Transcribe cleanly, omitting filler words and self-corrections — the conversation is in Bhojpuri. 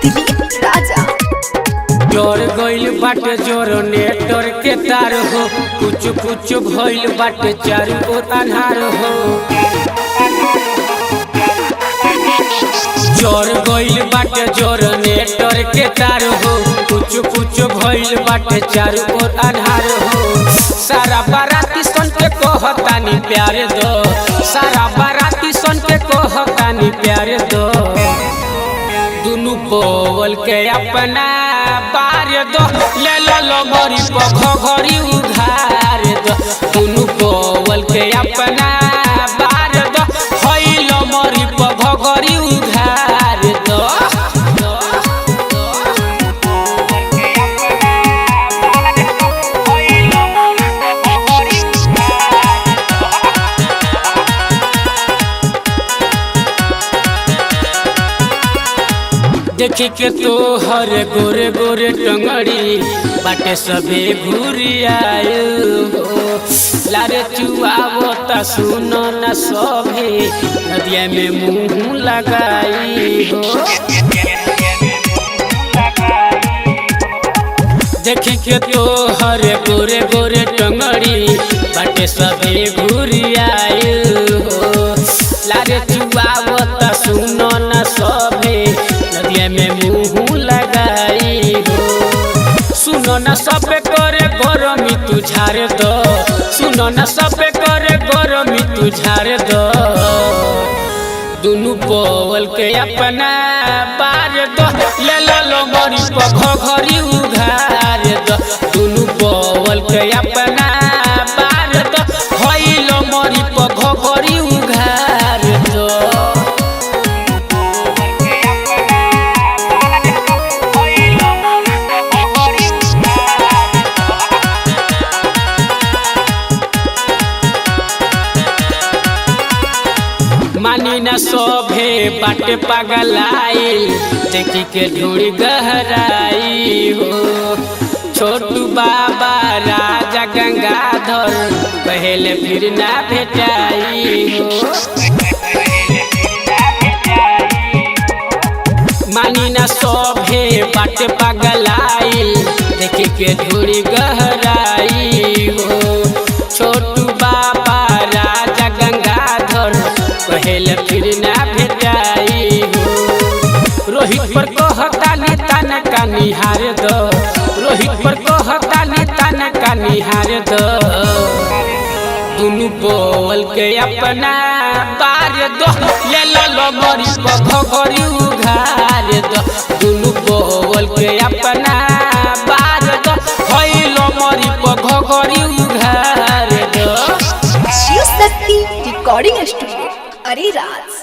दिलीप राजा। जोर गइल बाटे जोर नेटर के तार हो, कुछ कुछ भइल बाटे चारू ओर अन्हार हो। जोर गइल बाटे जोर नेटर के तार हो, कुछ कुछ भइल बाटे चारू ओर अन्हार हो। सारा बाराती सन के कहतानी प्यार दो, सारा बाराती सन के कहतानी प्यार दो। दुनु बोल के अपना बार दो, ले लो मरी घरी उधार दो। दुनु बोल के अपना बार दो, हईलो मरी घरी उधार दो। देखी के तो हर गोरे गोरे टंगड़ी बाटे सबे घूरी आयो हो। लारे चुआवो ता सुनो न सभे, नदिया में मुँह लगाई हो। देखी के तो हर गोरे गोरे टंगड़ी बाटे सबे घूरी आयो हो। लारे चुआवो ता सुनो न सभे, नदिया में मुँह लगाई हो। सुनो न सबे करे गरमी तू झाड़ दो, सुनो न सबे करे गरमी तू झाड़ दो। दुनु बोल के अपना बार दो, ले लो मरी घरी उधार दो। दुनु बोल के अपना बार दो, हईलो मरी घरी उधार दो। मानी न शोभे बाटे पगलाई, देखी के ढूंढी गहराई हो। छोटू बाबा राजा गंगाधर पहले फिर ना भेटाई हो। मानी न शोभे बाटे पगलाई, देखी के ढूंढी गहराई हो। छोटू बाबा राजा गंगाधर पहले फिर ना भेटाई हो। रोहित पर कहतानी ताना का निहार दो, रोहित पर कहतानी ताना का निहार दो। दुनु बोल के अपना बार दो, ले लो मरी घरी उधार दो। दुनु बोल के अपना बार दो, हईलो मरी घरी उधार दो। शिव शक्ति रिकॉर्डिंग स्टूडियो, अरे राज।